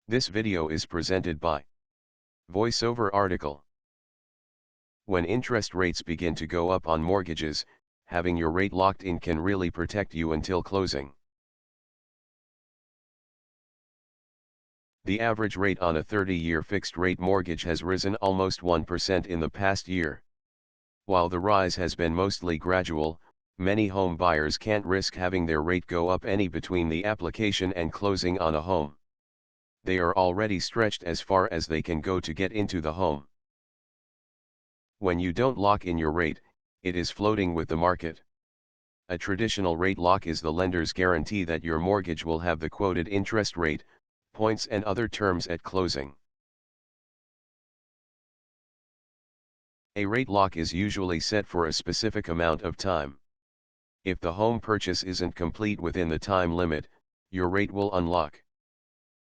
This video is presented by VoiceOver article. When interest rates begin to go up on mortgages, having your rate locked in can really protect you until closing. The average rate on a 30-year fixed-rate mortgage has risen almost 1% in the past year. While the rise has been mostly gradual, many home buyers can't risk having their rate go up any between the application and closing on a home. They are already stretched as far as they can go to get into the home. When you don't lock in your rate, it is floating with the market. A traditional rate lock is the lender's guarantee that your mortgage will have the quoted interest rate, points and other terms at closing. A rate lock is usually set for a specific amount of time. If the home purchase isn't complete within the time limit, your rate will unlock.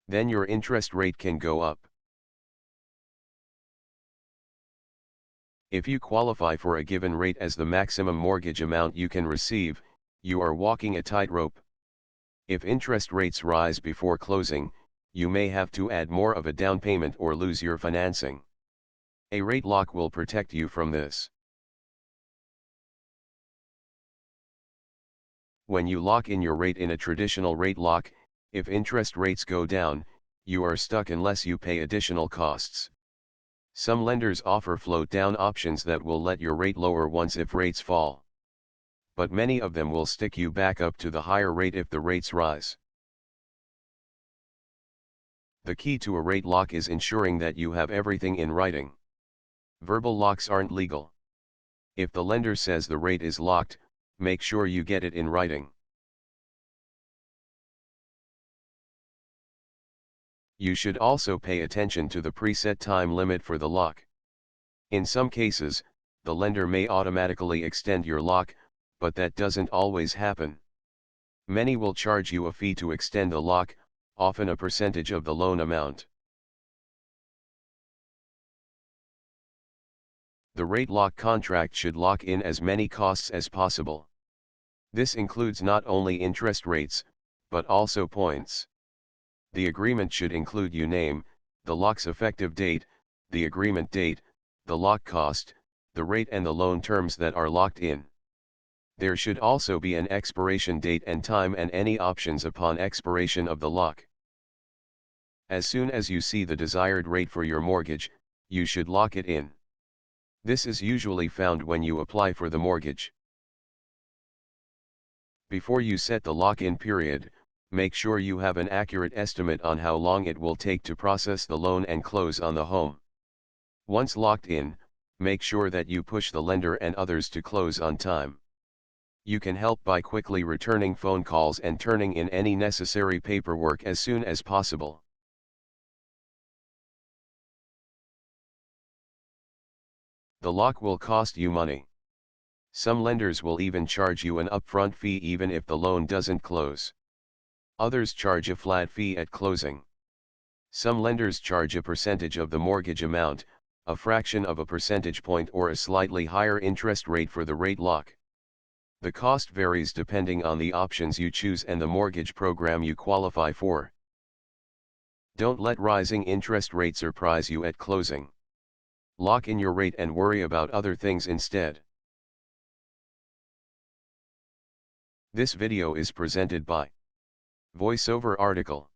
Then your interest rate can go up. If you qualify for a given rate as the maximum mortgage amount you can receive, you are walking a tightrope. If interest rates rise before closing, you may have to add more of a down payment or lose your financing. A rate lock will protect you from this. When you lock in your rate in a traditional rate lock, if interest rates go down, you are stuck unless you pay additional costs. Some lenders offer float-down options that will let your rate lower once if rates fall. But many of them will stick you back up to the higher rate if the rates rise. The key to a rate lock is ensuring that you have everything in writing. Verbal locks aren't legal. If the lender says the rate is locked, make sure you get it in writing. You should also pay attention to the preset time limit for the lock. In some cases, the lender may automatically extend your lock, but that doesn't always happen. Many will charge you a fee to extend the lock, often a percentage of the loan amount. The rate lock contract should lock in as many costs as possible. This includes not only interest rates, but also points. The agreement should include your name, the lock's effective date, the agreement date, the lock cost, the rate and the loan terms that are locked in. There should also be an expiration date and time and any options upon expiration of the lock. As soon as you see the desired rate for your mortgage, you should lock it in. This is usually found when you apply for the mortgage. Before you set the lock-in period, make sure you have an accurate estimate on how long it will take to process the loan and close on the home. Once locked in, make sure that you push the lender and others to close on time. You can help by quickly returning phone calls and turning in any necessary paperwork as soon as possible. The lock will cost you money. Some lenders will even charge you an upfront fee even if the loan doesn't close. Others charge a flat fee at closing. Some lenders charge a percentage of the mortgage amount, a fraction of a percentage point or a slightly higher interest rate for the rate lock. The cost varies depending on the options you choose and the mortgage program you qualify for. Don't let rising interest rates surprise you at closing. Lock in your rate and worry about other things instead. This video is presented by VoiceOver article.